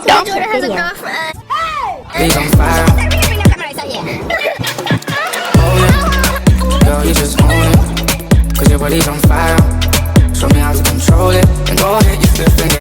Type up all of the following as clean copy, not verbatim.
Don't Jordan has a girlfriend. Hey! He's on fire. Girl, you just own it. Cause your body's on fire. Show me how to control it. And go ahead, you flip and get.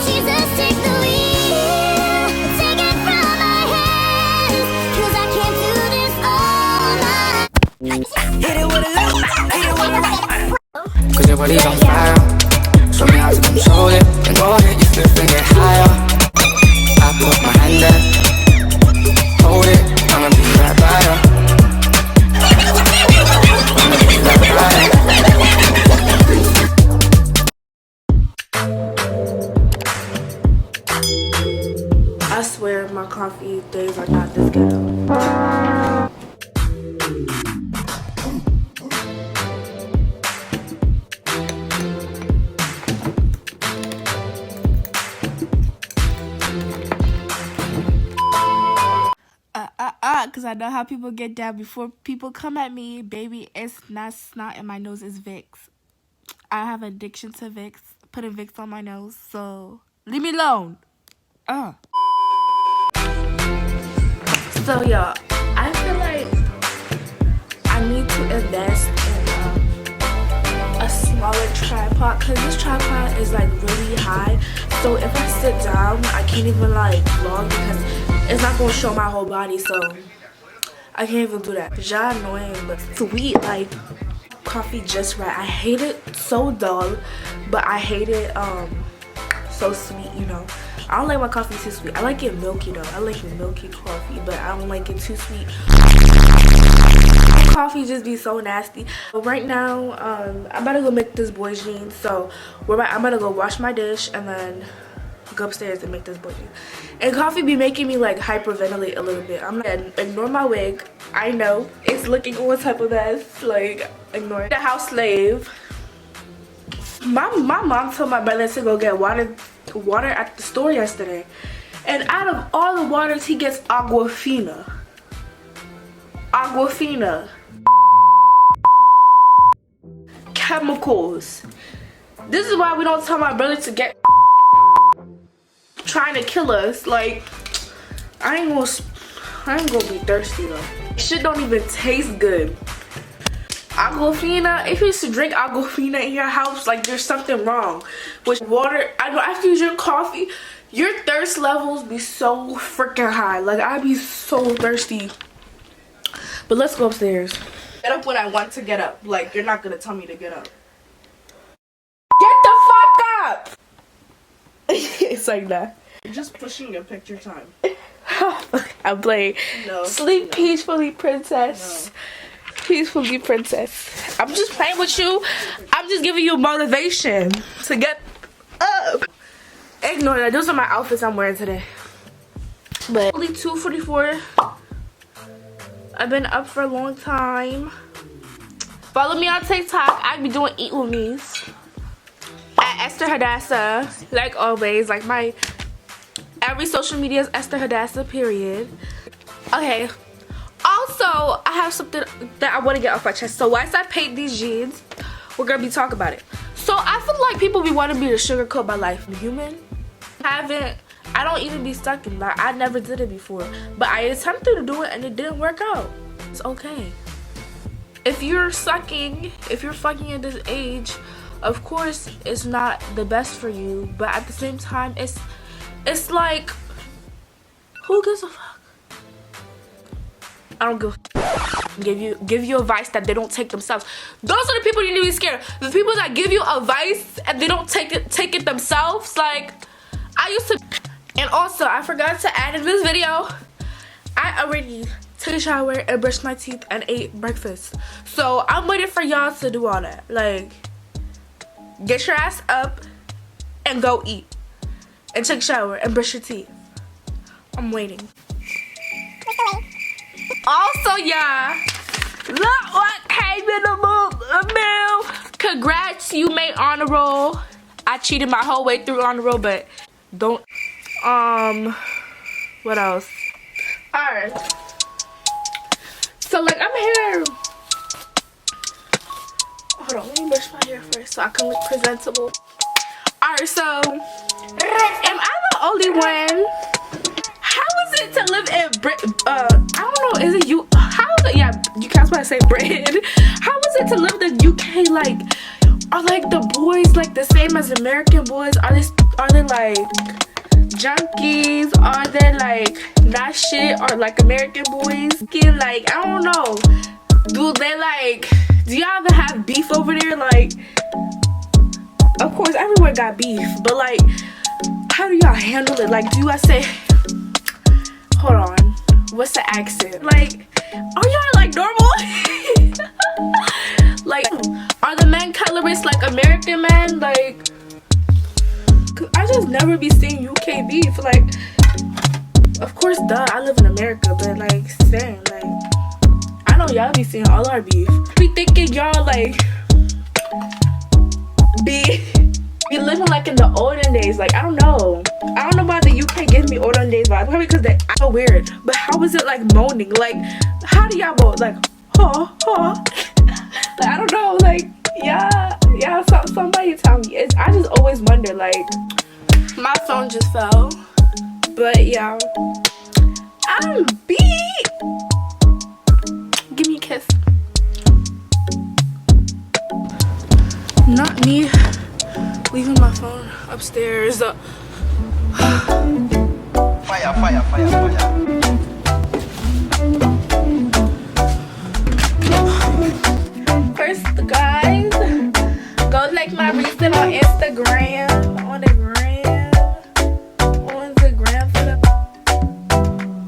Jesus, take the wheel. Take it from my hands. Cause I can't do this all night. Hit it with a left. Hit it with a right. Cause your body's on fire. Show me how to control it. And go ahead, you flip and get higher. I put my hand there. Hold it. I'ma be right by her. I swear my coffee days are not this ghetto. Because I know how people get down. Before people come at me, baby, it's not snot in my nose, it's Vicks. I have addiction to Vicks, putting Vicks on my nose, so leave me alone. So y'all, I feel like I need to invest in a smaller tripod, because this tripod is like really high. So if I sit down, I can't even like vlog because it's not gonna show my whole body, so I can't even do that. Y'all annoying, but sweet, like coffee just right. I hate it so dull, but I hate it so sweet, you know. I don't like my coffee too sweet. I like it milky though. I like milky coffee, but I don't like it too sweet. Coffee just be so nasty. But right now, I'm about to go make this boy's jeans. So I'm about to go wash my dish and then go upstairs and make this boy jeans. And coffee be making me like hyperventilate a little bit. I'm gonna ignore my wig. I know it's looking all type of mess. Like ignore the house slave. My mom told my brother to go get water at the store yesterday, and out of all the waters he gets Aquafina. Chemicals. This is why we don't tell my brother to get trying to kill us. Like I ain't gonna be thirsty though. Shit don't even taste good. Aquafina, if you used to drink Aquafina in your house, like there's something wrong with water. I know after you drink coffee, your thirst levels be so freaking high. Like I be so thirsty. But let's go upstairs. Get up when I want to get up. Like you're not gonna tell me to get up. Get the fuck up! It's like that. You're just pushing your picture time. I'm playing. No. Sleep peacefully, princess. No. Peacefully, princess. I'm just playing with you. I'm just giving you motivation to get up. Ignore that. Those are my outfits I'm wearing today. But only 2:44. I've been up for a long time. Follow me on TikTok. I be doing eat with me's at Esther Hadessiah. Like always, like my every social media is Esther Hadessiah. Period. Okay. Also, I have something that I want to get off my chest. So once I paint these jeans, we're gonna be talking about it. So I feel like people be wanting me to sugarcoat my life. Human, I don't even be stuck in that. I never did it before, but I attempted to do it and it didn't work out. It's okay. If you're fucking at this age, of course it's not the best for you. But at the same time, it's like, who gives a fuck? I don't give you advice that they don't take themselves. Those are the people you need to be scared of. The people that give you advice and they don't take it themselves. Like I used to. And also I forgot to add in this video, I already took a shower and brushed my teeth and ate breakfast. So I'm waiting for y'all to do all that. Like get your ass up and go eat and take a shower and brush your teeth. I'm waiting. Also, y'all, look what came in the mail. Congrats, you made honor roll. I cheated my whole way through honor roll, but don't. What else? Alright. So, like, I'm here. Hold on, let me brush my hair first so I can look presentable. Alright, so am I the only one. How is it to live in I don't know, is it you? How is it? Yeah, you can't say Britain. How is it to live in the UK? Like, are like the boys like the same as American boys? Are they like junkies? Are they like not shit? Or like American boys? Like, I don't know. Do y'all ever have beef over there? Like, of course everywhere got beef, but like, how do y'all handle it? Like, do you guys say, hold on, what's the accent? Like, are y'all like normal? Like, are the men colorist like American men? Like, cause I just never be seeing UK beef. Like, of course, duh, I live in America, but like, saying like, I know y'all be seeing all our beef. Be thinking y'all like be living like in the olden days. Like, I don't know why the UK gives me olden days vibes. Probably because they're so weird. But how is it like moaning? Like, how do y'all moan? Like, like, I don't know. Like, yeah. Somebody tell me. I just always wonder. Like, my phone just fell. But yeah, I'm beat. Give me a kiss. Not me leaving my phone upstairs. Fire. First, guys, go like my recent on Instagram. On the gram for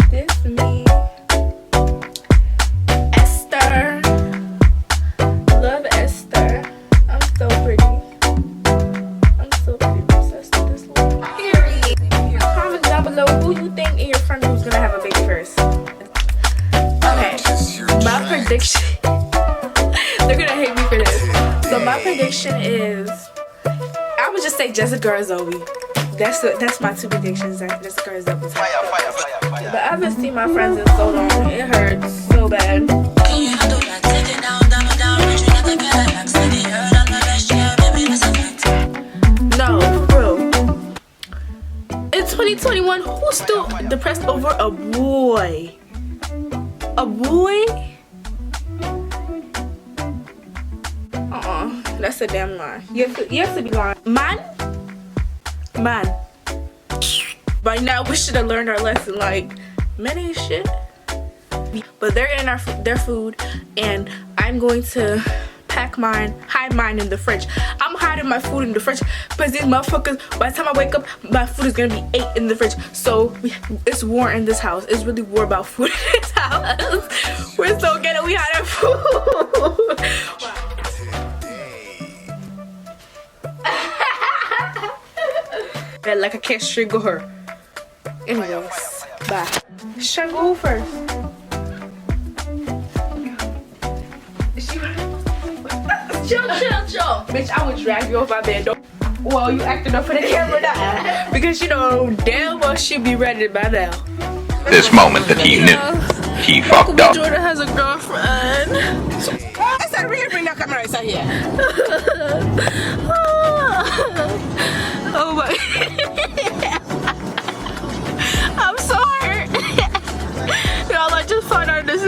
this me. Esther. Love Esther. I'm so pretty. Obsessed with this one. Period. Comment down below who you think in your friend group is gonna have a baby first. Okay. My prediction. They're gonna hate me for this. So my prediction is, I would just say Jessica or Zoe. That's my two predictions. Jessica or Zoe. Fire. But I haven't seen my friends in so long. It hurts so bad. No, bro. It's 2021. Who's still depressed over a boy? A boy? That's a damn lie. You have to be lying. Man. By now we should have learned our lesson. Like, men ain't shit. But they're in their food, and I'm going to hide mine in the fridge. I'm hiding my food in the fridge because these motherfuckers, by the time I wake up, my food is gonna be 8 in the fridge. So it's war in this house. It's really war about food in this house. We're so ghetto, we hide our food. Like, I can't strangle her. Anyways, bye. Strangle who first? Chill. Bitch, I would drag you off my bed. Well, you acting up for the camera now. Because you know damn well she be ready by now. This moment that he knew, he fucked up. Jordan has a girlfriend. I said, really bring that camera inside here. Oh my. I'm so hurt. Y'all, I just found out this.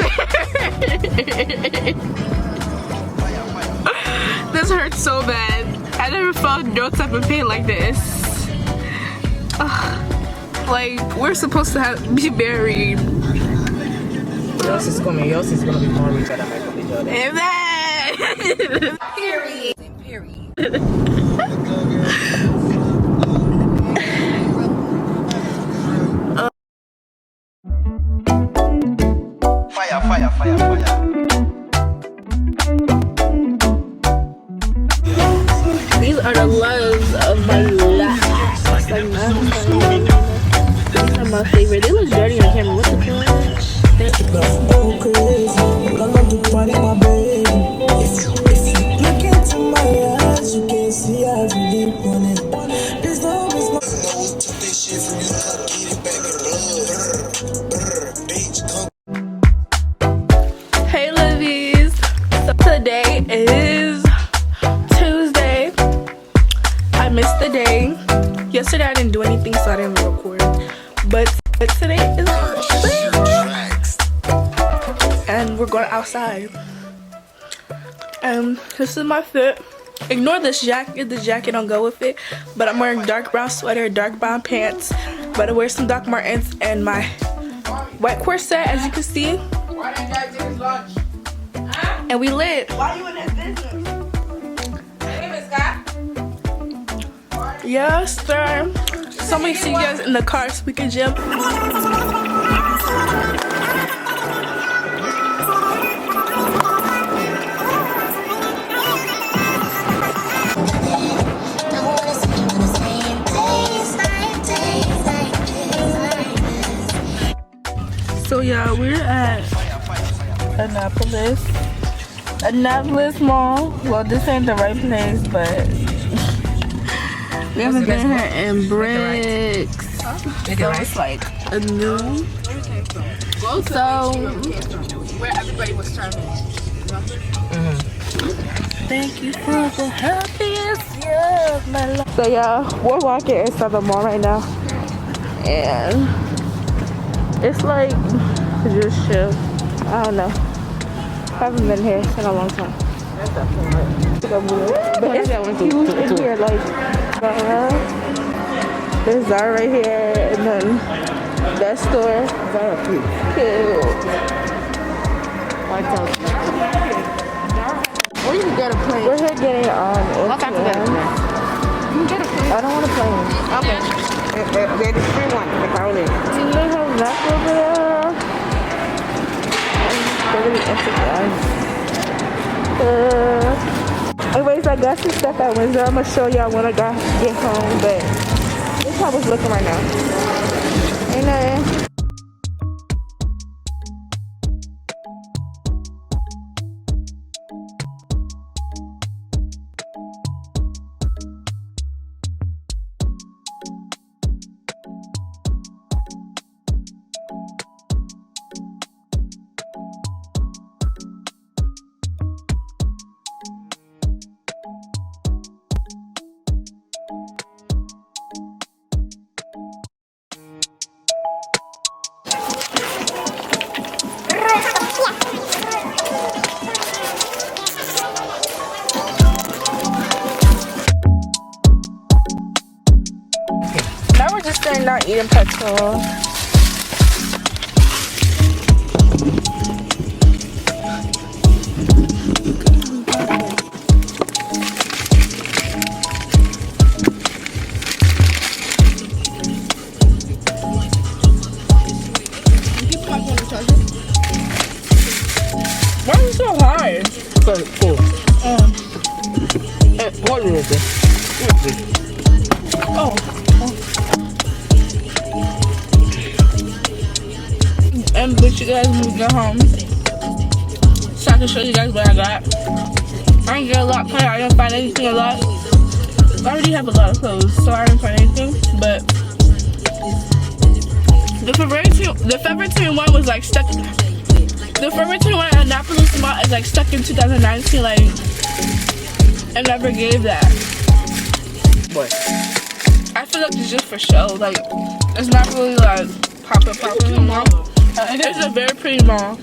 This hurts so bad. I never felt no type of pain like this. Like, we're supposed to be married. Yours is coming. Yours is gonna be more richer than my company. Amen. Period. Fire. These are the loves of my life. Like, these are my favorite. They look dirty on camera. What the Hey, lovies. So today is Tuesday. I missed the day. Yesterday I didn't do anything, so I didn't record. but today is and we're going outside. And this is my fit. Ignore this jacket. The jacket don't go with it. But I'm wearing dark brown sweater, dark brown pants. But I wear some Doc Martens and my white corset, as you can see. Why didn't guys get his lunch? And we lit. Why you in this business? Hey, Miss Scott. Yes, sir. Somebody see you guys in the car so we can gym. So yeah, we're at Annapolis Mall. Well, this ain't the right place, but we haven't been here in bricks. So it's like a new. So Where everybody was turning. thank you for the happiest year of my life. So yeah, we're walking inside the mall right now, and it's like just chill. I don't know. Haven't been here in a long time. But it's huge in here, like there's Zara right here, and then that store. Zara cute. Or you can get a plane. We're here getting What type of get a plane? You can get a plane. I don't want a plane. Okay. They're the free one. The Carolyn. Do you have that over there? Anyways, I got some stuff at Windsor. I'm gonna show y'all when I get home, but this is how it's looking right now. Ain't nothing. Now we're just staying not eating petrol. Why are you so high? Cool. What is this? Oh. And but you guys moved to home, so I can show you guys what I got. I didn't get a lot because I didn't find anything a lot. I already have a lot of clothes, so I didn't find anything. But the February 21 was like stuck. The February 21 at Annapolis Mall is like stuck in 2019. Like, I never gave that. What? I feel like it's just for show. Like, it's not really like proper anymore. It's a very pretty mall.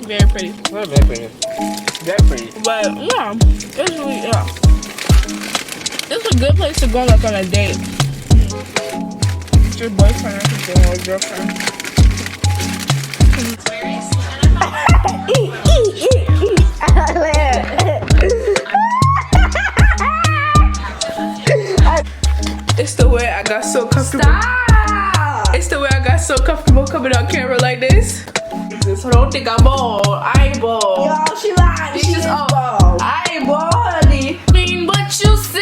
Very pretty. Very pretty. Very pretty. But yeah, it's really it's a good place to go like on a date. With your boyfriend or girlfriend. It's the way I got so comfortable. Stop! It's the way I got so comfortable coming on camera like this. So don't think I'm bald. I ain't bald. Yo, she lied. She is bald. I ain't bald, honey. Mean what you say.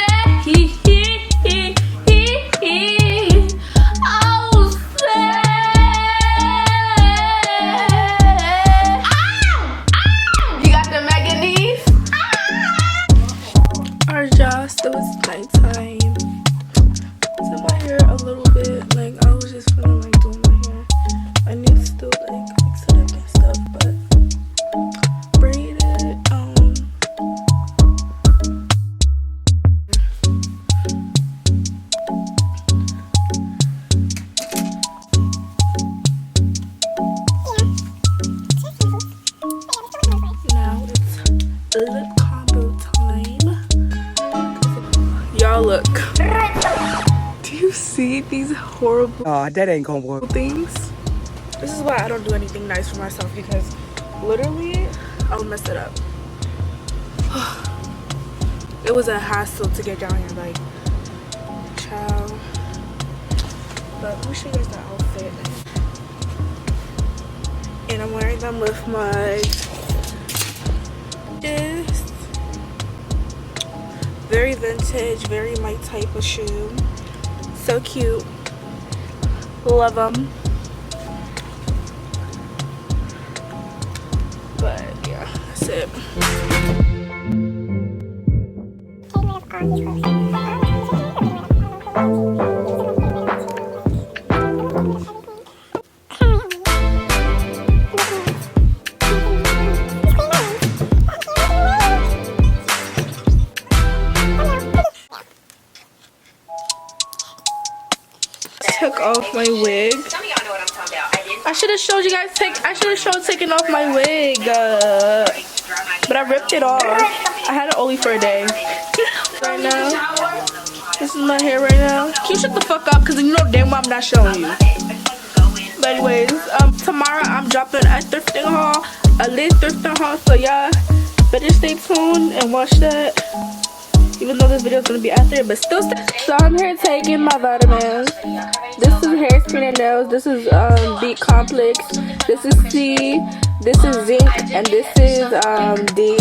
Oh, say. You got the manganese? Alright, y'all. So it's nighttime. So my hair a little bit. Like, I was just feeling like doing my hair. I need to still like fix it up and stuff, but braid it. see these horrible that ain't gonna work. things? This is why I don't do anything nice for myself, because literally I'll mess it up. It was a hassle to get down here, like, child. But let me show you guys the outfit. And I'm wearing them with my this very vintage, very my type of shoe. So cute. Love them. But yeah, that's it. Took off my wig. I should have showed you guys. I should have showed taking off my wig, but I ripped it off. I had it only for a day. Right now, this is my hair right now. Can you shut the fuck up? Cause you know damn well I'm not showing you. But anyways, tomorrow I'm dropping a thrifting haul, a lit thrifting haul. So y'all better stay tuned and watch that. Even though this video is gonna be after, but still. So I'm here taking my vitamins. This is hair, skin, and nails. This is B complex. This is C. This is zinc, and this is D.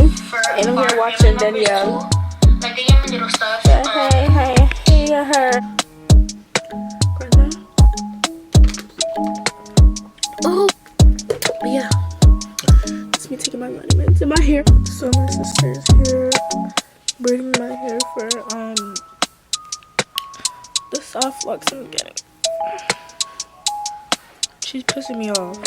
And I'm here watching Danielle. Hey, her. Oh, yeah. It's me taking my vitamins in my hair. So my sister's here braiding my hair for the soft locks I'm getting. She's pissing me off.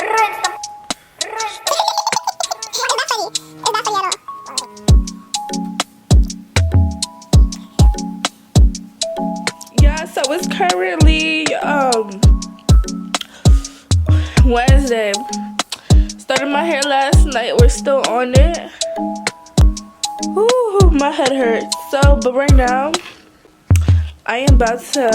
Yeah, so it's currently Wednesday. Started my hair last night. We're still on it. Ooh, my head hurts. So, but right now I am about to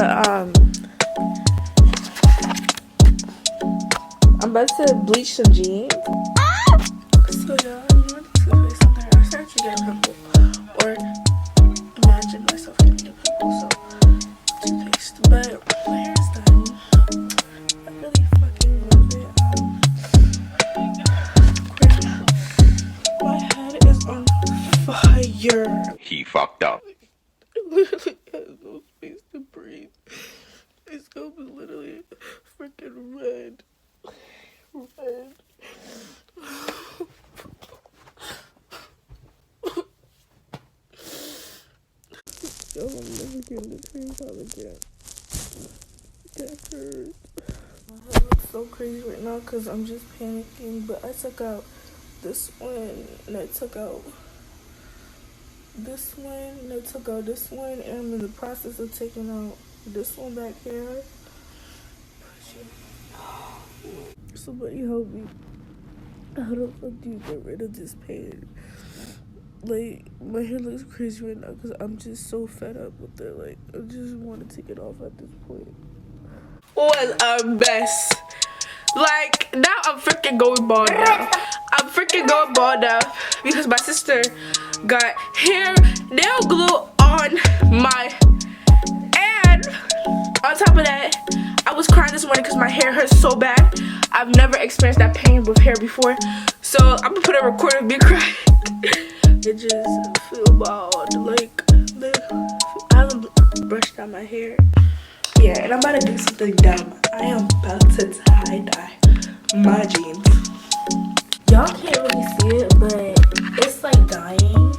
I'm about to bleach some jeans. So yeah, I'm going to place on there. I started to get a pimple, or imagine myself getting a pimple. So toothpaste, but my hair is done. I really fucking love it. My head is on fire. He fucked up. It literally has no space to breathe. My scalp is literally freaking red. Red. Yo, I'm never getting the cream pile again. That hurts. My head looks so crazy right now because I'm just panicking. But I took out this one and I took out this one and I took out this one, and I'm in the process of taking out this one back here. Somebody help me. How the fuck do you get rid of this pain? Like, my hair looks crazy right now because I'm just so fed up with it. Like, I just want to take it off at this point. What a mess. Like, now I'm freaking going bald now. I'm freaking going bald now because my sister got nail glue on my, and on top of that, I was crying this morning because my hair hurts so bad. I've never experienced that pain with hair before. So I'm gonna put a recording of me crying. It just feel bald. Like, I haven't brushed out my hair. Yeah, and I'm about to do something dumb. I am about to tie-dye my jeans. Y'all can't really see it, but it's like dying.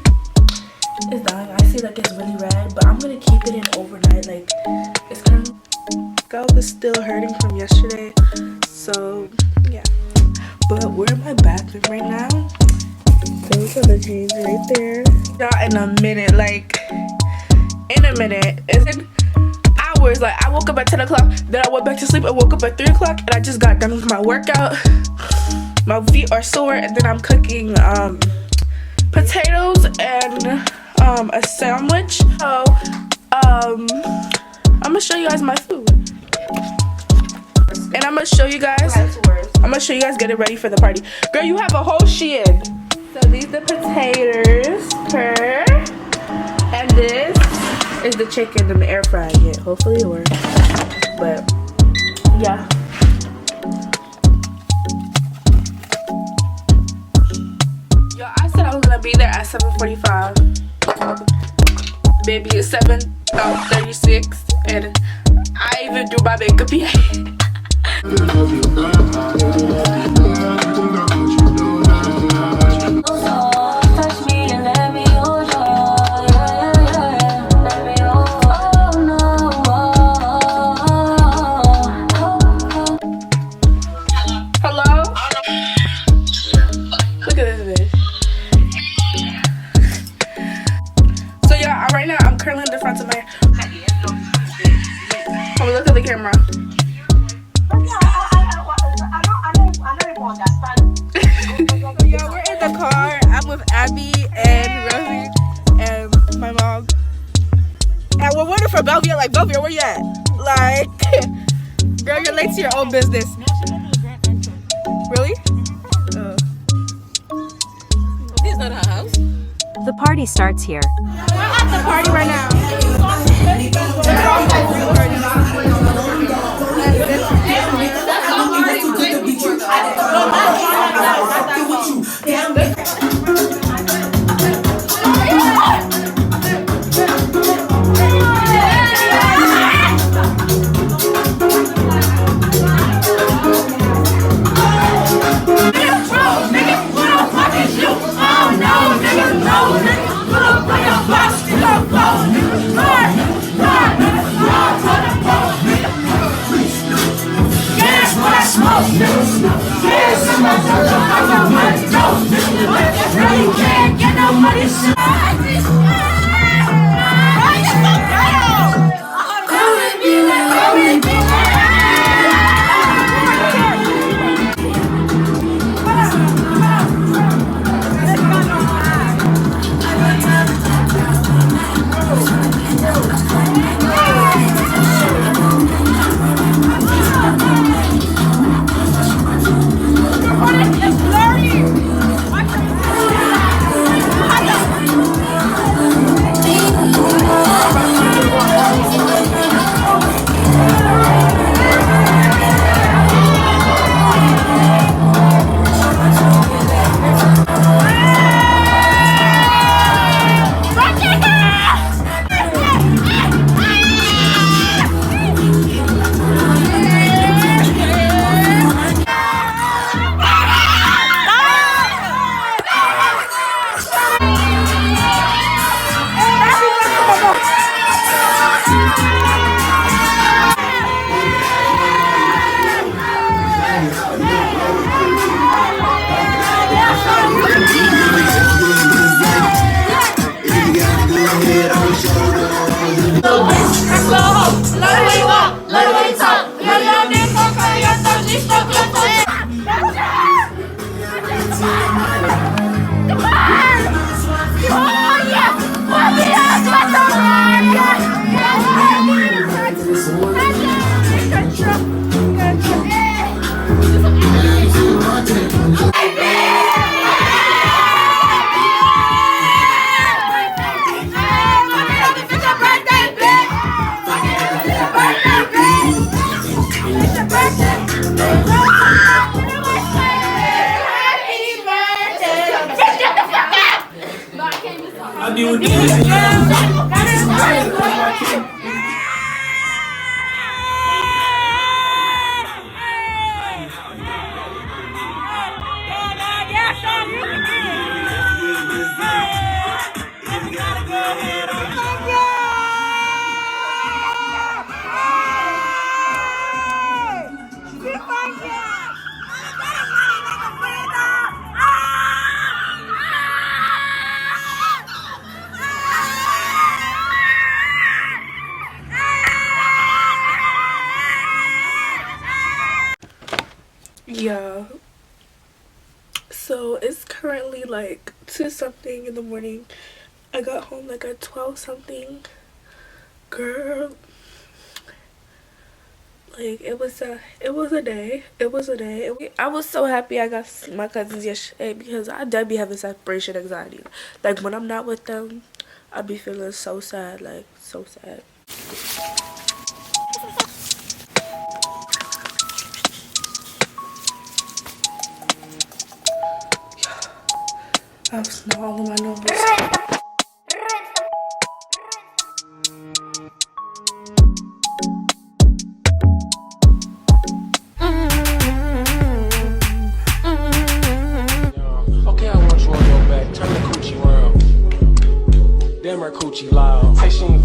It's dying. I see like it's really red, but I'm gonna keep it in overnight. Like, it's kind of, scalp is still hurting from yesterday. So yeah, but we're in my bathroom right now. Those are the jeans right there. Y'all, in a minute, like in a minute, it's in hours. Like, I woke up at 10 o'clock, then I went back to sleep and woke up at 3 o'clock, and I just got done with my workout. My feet are sore, and then I'm cooking potatoes and a sandwich. So I'm gonna show you guys my food. And I'm gonna show you guys. Getting ready for the party. Girl, you have a whole shit. So these the potatoes, purr, and this is the chicken in the air fryer. Yeah, hopefully it works. But yeah. Yo, I said I was gonna be there at 7:45. Baby, it's 7:36, and I even do my makeup yet. Hello? Look at this bitch. So yeah, right now I'm curling the front of my hair. Oh, look at the camera. Yeah, we're in the car. I'm with Abby and Rosie and my mom. And we're waiting for Belvia. Like, Belvia, where you at? Like, girl, you're late to your own business. Really? This is not her house. The party starts here. We're at the party right now. Yeah, so it's currently like 2 something in the morning. I got home like at 12 something. Girl, Like it was a day. I was so happy I got to see my cousins yesterday because I did be having separation anxiety. Like when I'm not with them, I be feeling so sad, like so sad. I have snow all on my nose.